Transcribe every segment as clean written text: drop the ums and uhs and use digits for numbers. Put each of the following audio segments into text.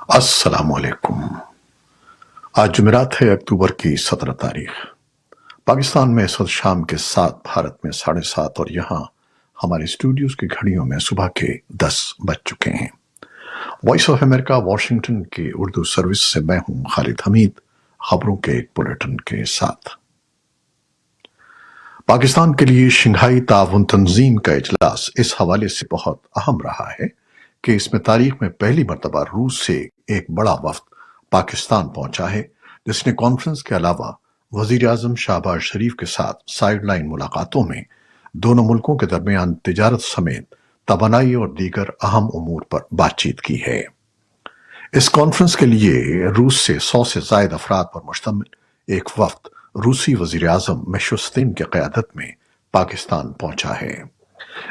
السلام علیکم۔ آج جمعرات ہے، اکتوبر کی 17 تاریخ۔ پاکستان میں اس وقت شام کے 7، بھارت میں 7:30 اور یہاں ہمارے اسٹوڈیوز کی گھڑیوں میں صبح کے 10 بج چکے ہیں۔ وائس آف امریکہ واشنگٹن کی اردو سروس سے میں ہوں خالد حمید، خبروں کے ایک بلیٹن کے ساتھ۔ پاکستان کے لیے شنگھائی تعاون تنظیم کا اجلاس اس حوالے سے بہت اہم رہا ہے کہ اس میں تاریخ میں پہلی مرتبہ روس سے ایک بڑا وفد پاکستان پہنچا ہے، جس نے کانفرنس کے علاوہ وزیر اعظم شہباز شریف کے ساتھ سائیڈ لائن ملاقاتوں میں دونوں ملکوں کے درمیان تجارت سمیت توانائی اور دیگر اہم امور پر بات چیت کی ہے۔ اس کانفرنس کے لیے روس سے 100 سے زائد افراد پر مشتمل ایک وفد روسی وزیر اعظم میشوستین کی قیادت میں پاکستان پہنچا ہے۔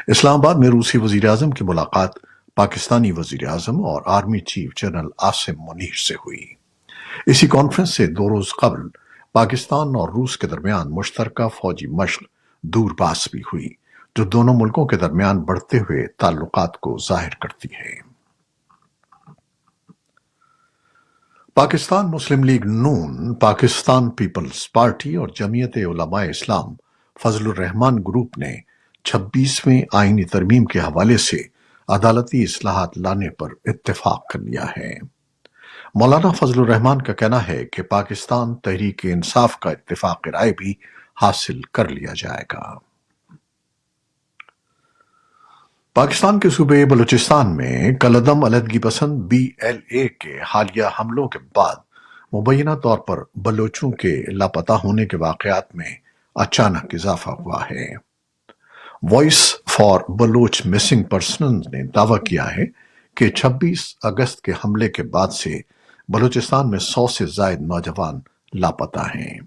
اسلام آباد میں روسی وزیر اعظم کی ملاقات پاکستانی وزیر اعظم اور army chief general Asim Munir سے ہوئی۔ اسی کانفرنس سے 2 روز قبل پاکستان اور روس کے درمیان مشترکہ فوجی مشق دور باس بھی ہوئی، جو دونوں ملکوں کے درمیان بڑھتے ہوئے تعلقات کو ظاہر کرتی ہے۔ پاکستان مسلم لیگ نون، پاکستان پیپلز پارٹی اور جمعیت علماء اسلام فضل الرحمان گروپ نے 26ویں آئینی ترمیم کے حوالے سے عدالتی اصلاحات لانے پر اتفاق کر لیا ہے۔ مولانا فضل الرحمان کا کہنا ہے کہ پاکستان تحریک انصاف کا اتفاق رائے بھی حاصل کر لیا جائے گا۔ پاکستان کے صوبے بلوچستان میں کالعدم علیحدگی پسند BLA کے حالیہ حملوں کے بعد مبینہ طور پر بلوچوں کے لاپتہ ہونے کے واقعات میں اچانک اضافہ ہوا ہے۔ Voice for Baloch missing persons نے دعویٰ کیا ہے کہ 26 اگست کے حملے کے بعد سے بلوچستان میں 100 سے زائد نوجوان لاپتہ ہیں۔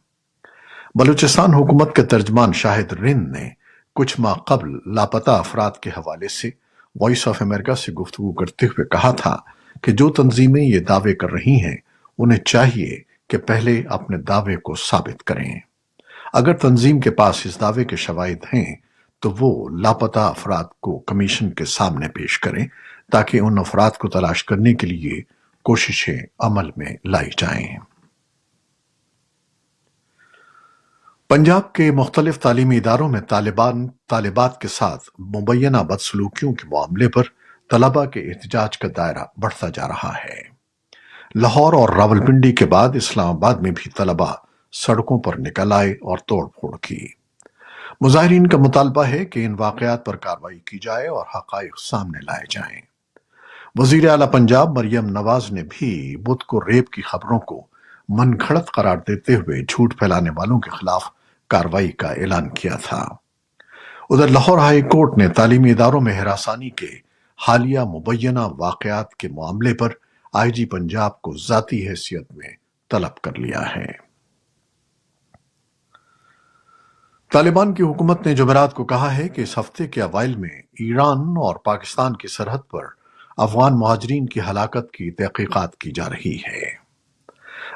بلوچستان حکومت کے ترجمان شاہد رند نے کچھ ماہ قبل لاپتہ افراد کے حوالے سے وائس آف امریکہ سے گفتگو کرتے ہوئے کہا تھا کہ جو تنظیمیں یہ دعوے کر رہی ہیں انہیں چاہیے کہ پہلے اپنے دعوے کو ثابت کریں۔ اگر تنظیم کے پاس اس دعوے کے شواہد ہیں تو وہ لاپتہ افراد کو کمیشن کے سامنے پیش کریں تاکہ ان افراد کو تلاش کرنے کے لیے کوششیں عمل میں لائی جائیں۔ پنجاب کے مختلف تعلیمی اداروں میں طالبات کے ساتھ مبینہ بدسلوکیوں کے معاملے پر طلباء کے احتجاج کا دائرہ بڑھتا جا رہا ہے۔ لاہور اور راولپنڈی کے بعد اسلام آباد میں بھی طلباء سڑکوں پر نکل آئے اور توڑ پھوڑ کی۔ مظاہرین کا مطالبہ ہے کہ ان واقعات پر کارروائی کی جائے اور حقائق سامنے لائے جائیں۔ وزیر اعلیٰ پنجاب مریم نواز نے بھی بدھ کو ریپ کی خبروں کو من گھڑت قرار دیتے ہوئے جھوٹ پھیلانے والوں کے خلاف کارروائی کا اعلان کیا تھا۔ ادھر لاہور ہائی کورٹ نے تعلیمی اداروں میں ہراسانی کے حالیہ مبینہ واقعات کے معاملے پر IG پنجاب کو ذاتی حیثیت میں طلب کر لیا ہے۔ طالبان کی حکومت نے جمعرات کو کہا ہے کہ اس ہفتے کے اوائل میں ایران اور پاکستان کی سرحد پر افغان مہاجرین کی ہلاکت کی تحقیقات کی جا رہی ہے۔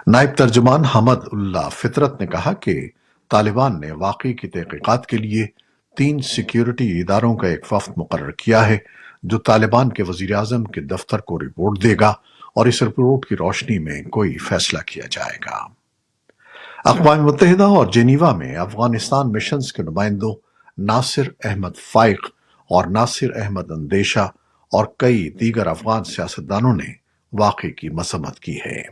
نائب ترجمان حمد اللہ فطرت نے کہا کہ طالبان نے واقعے کی تحقیقات کے لیے 3 سیکیورٹی اداروں کا ایک وفد مقرر کیا ہے جو طالبان کے وزیر اعظم کے دفتر کو رپورٹ دے گا اور اس رپورٹ کی روشنی میں کوئی فیصلہ کیا جائے گا۔ اقوام متحدہ اور جنیوا میں افغانستان مشنز کے نمائندوں ناصر احمد فائق اور ناصر احمد اندیشہ اور کئی دیگر افغان سیاستدانوں نے واقعے کی مذمت کی ہے۔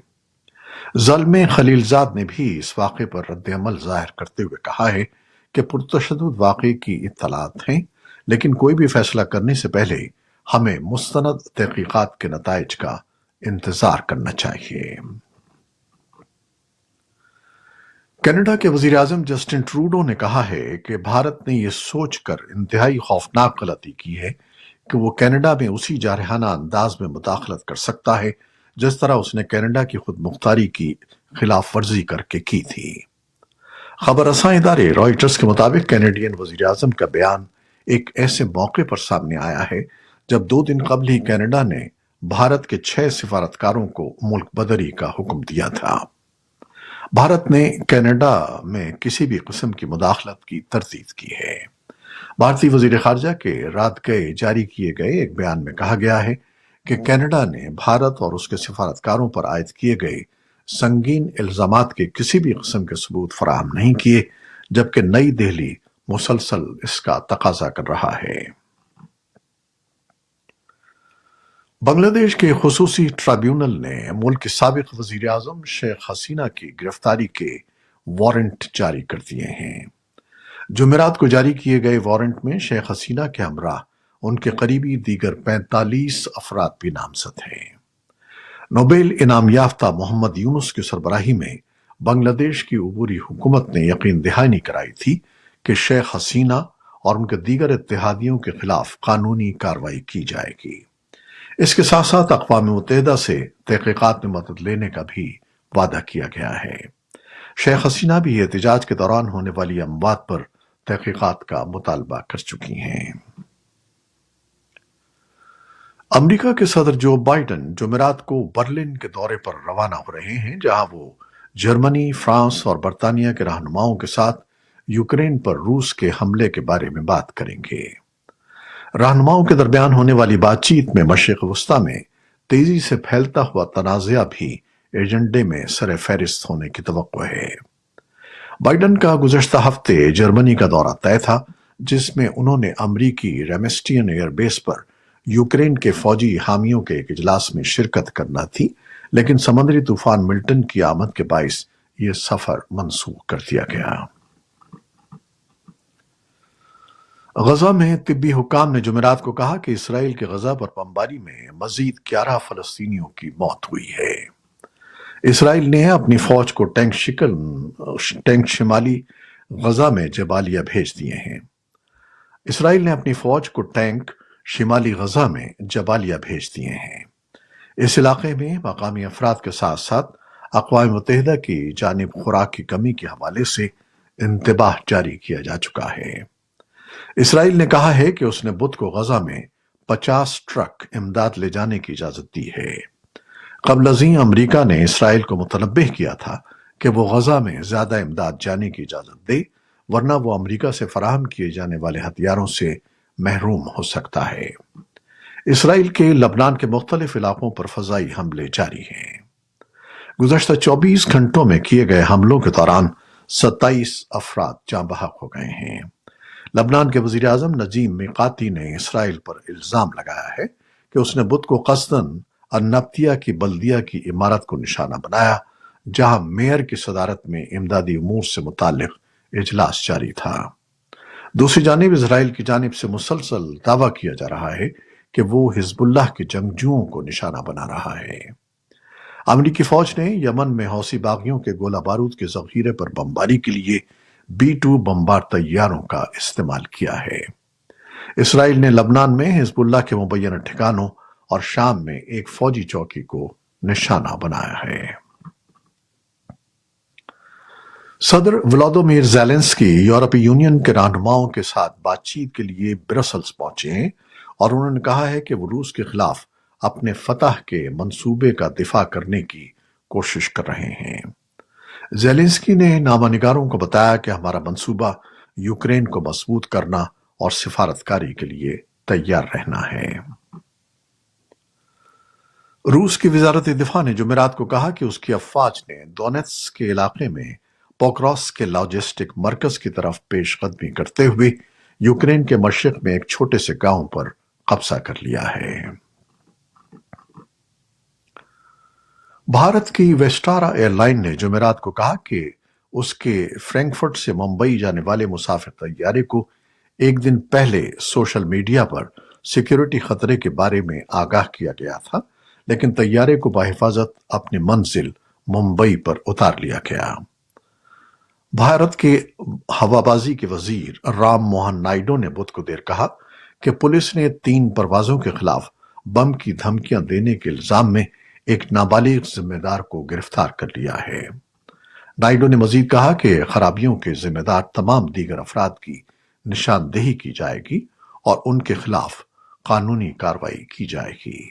زلمے خلیل زاد نے بھی اس واقعے پر رد عمل ظاہر کرتے ہوئے کہا ہے کہ پرتشدد واقعے کی اطلاعات ہیں، لیکن کوئی بھی فیصلہ کرنے سے پہلے ہمیں مستند تحقیقات کے نتائج کا انتظار کرنا چاہیے۔ کینیڈا کے وزیر اعظم جسٹن ٹروڈو نے کہا ہے کہ بھارت نے یہ سوچ کر انتہائی خوفناک غلطی کی ہے کہ وہ کینیڈا میں اسی جارحانہ انداز میں مداخلت کر سکتا ہے جس طرح اس نے کینیڈا کی خود مختاری کی خلاف ورزی کر کے کی تھی۔ خبر رساں ادارے رائٹرز کے مطابق کینیڈین وزیر اعظم کا بیان ایک ایسے موقع پر سامنے آیا ہے جب 2 دن قبل ہی کینیڈا نے بھارت کے 6 سفارتکاروں کو ملک بدری کا حکم دیا تھا۔ بھارت نے کینیڈا میں کسی بھی قسم کی مداخلت کی تردید کی ہے۔ بھارتی وزیر خارجہ کے رات گئے جاری کیے گئے ایک بیان میں کہا گیا ہے کہ کینیڈا نے بھارت اور اس کے سفارتکاروں پر عائد کیے گئے سنگین الزامات کے کسی بھی قسم کے ثبوت فراہم نہیں کیے، جبکہ نئی دہلی مسلسل اس کا تقاضا کر رہا ہے۔ بنگلہ دیش کے خصوصی ٹرائیبیونل نے ملک کے سابق وزیر اعظم شیخ حسینہ کی گرفتاری کے وارنٹ جاری کر دیے ہیں۔ جمعرات کو جاری کیے گئے وارنٹ میں شیخ حسینہ کے ہمراہ ان کے قریبی دیگر 45 افراد بھی نامزد ہیں۔ نوبیل انعام یافتہ محمد یونس کی سربراہی میں بنگلہ دیش کی عبوری حکومت نے یقین دہانی کرائی تھی کہ شیخ حسینہ اور ان کے دیگر اتحادیوں کے خلاف قانونی کارروائی کی جائے گی۔ اس کے ساتھ ساتھ اقوام متحدہ سے تحقیقات میں مدد لینے کا بھی وعدہ کیا گیا ہے۔ شیخ حسینہ بھی احتجاج کے دوران ہونے والی اموات پر تحقیقات کا مطالبہ کر چکی ہیں۔ امریکہ کے صدر جو بائیڈن جمعرات کو برلن کے دورے پر روانہ ہو رہے ہیں، جہاں وہ جرمنی، فرانس اور برطانیہ کے رہنماؤں کے ساتھ یوکرین پر روس کے حملے کے بارے میں بات کریں گے۔ رہنماؤں کے درمیان ہونے والی بات چیت میں مشرق وسطیٰ میں تیزی سے پھیلتا ہوا تنازعہ بھی ایجنڈے میں سر فہرست ہونے کی توقع ہے۔ بائیڈن کا گزشتہ ہفتے جرمنی کا دورہ طے تھا، جس میں انہوں نے امریکی ریمسٹین ایئر بیس پر یوکرین کے فوجی حامیوں کے ایک اجلاس میں شرکت کرنا تھی، لیکن سمندری طوفان ملٹن کی آمد کے باعث یہ سفر منسوخ کر دیا گیا۔ غزہ میں طبی حکام نے جمعرات کو کہا کہ اسرائیل کے غزہ پر بمباری میں مزید 11 فلسطینیوں کی موت ہوئی ہے۔ اسرائیل نے اپنی فوج کو ٹینک شمالی غزہ میں جبالیہ بھیج دیے ہیں۔ اسرائیل نے اپنی فوج کو ٹینک شمالی غزہ میں جبالیہ بھیج دیے ہیں۔ اس علاقے میں مقامی افراد کے ساتھ ساتھ اقوام متحدہ کی جانب خوراک کی کمی کے حوالے سے انتباہ جاری کیا جا چکا ہے۔ اسرائیل نے کہا ہے کہ اس نے بدھ کو غزہ میں 50 ٹرک امداد لے جانے کی اجازت دی ہے۔ قبل ازیں امریکہ نے اسرائیل کو متنبہ کیا تھا کہ وہ غزہ میں زیادہ امداد جانے کی اجازت دے، ورنہ وہ امریکہ سے فراہم کیے جانے والے ہتھیاروں سے محروم ہو سکتا ہے۔ اسرائیل کے لبنان کے مختلف علاقوں پر فضائی حملے جاری ہیں۔ گزشتہ 24 گھنٹوں میں کیے گئے حملوں کے دوران 27 افراد جاں بحق ہو گئے ہیں۔ لبنان کے وزیر اعظم نجیب میقاتی نے اسرائیل پر الزام لگایا ہے کہ اس نے بدھ کو قصداً النبطیہ کی بلدیہ کی عمارت کو نشانہ بنایا، جہاں میئر کی صدارت میں امدادی امور سے متعلق اجلاس جاری تھا۔ دوسری جانب اسرائیل کی جانب سے مسلسل دعویٰ کیا جا رہا ہے کہ وہ حزب اللہ کے جنگجوؤں کو نشانہ بنا رہا ہے۔ امریکی فوج نے یمن میں حوثی باغیوں کے گولہ بارود کے ذخیرے پر بمباری کے لیے B-2 بمبار طیاروں کا استعمال کیا ہے۔ اسرائیل نے لبنان میں حزب اللہ کے مبینہ ٹھکانوں اور شام میں ایک فوجی چوکی کو نشانہ بنایا ہے۔ صدر ولادیمیر زیلنسکی یورپی یونین کے رہنماؤں کے ساتھ بات چیت کے لیے برسلز پہنچے ہیں اور انہوں نے کہا ہے کہ وہ روس کے خلاف اپنے فتح کے منصوبے کا دفاع کرنے کی کوشش کر رہے ہیں۔ زیلنسکی نے نامہ نگاروں کو بتایا کہ ہمارا منصوبہ یوکرین کو مضبوط کرنا اور سفارتکاری کے لیے تیار رہنا ہے۔ روس کی وزارت دفاع نے جمعرات کو کہا کہ اس کی افواج نے دونیتسک کے علاقے میں پوکروس کے لاجسٹک مرکز کی طرف پیش قدمی کرتے ہوئے یوکرین کے مشرق میں ایک چھوٹے سے گاؤں پر قبضہ کر لیا ہے۔ بھارت کی ویسٹارا ایئر لائن نے جمعرات کو کہا کہ اس کے فرینکفرٹ سے ممبئی جانے والے مسافر طیارے کو ایک دن پہلے سوشل میڈیا پر سیکیورٹی خطرے کے بارے میں آگاہ کیا گیا تھا، لیکن طیارے کو بحفاظت اپنی منزل ممبئی پر اتار لیا گیا۔ بھارت کے ہوابازی کے وزیر رام موہن نائیڈو نے بدھ کو دیر کہا کہ پولیس نے 3 پروازوں کے خلاف بم کی دھمکیاں دینے کے الزام میں ایک نابالغ ذمہ دار کو گرفتار کر لیا ہے۔ نائیڈو نے مزید کہا کہ خرابیوں کے ذمہ دار تمام دیگر افراد کی نشاندہی کی جائے گی اور ان کے خلاف قانونی کارروائی کی جائے گی۔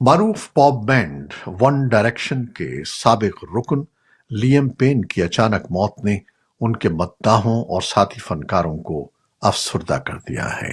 معروف پاپ بینڈ ون ڈائریکشن کے سابق رکن لیام پین کی اچانک موت نے ان کے مداحوں اور ساتھی فنکاروں کو افسردہ کر دیا ہے۔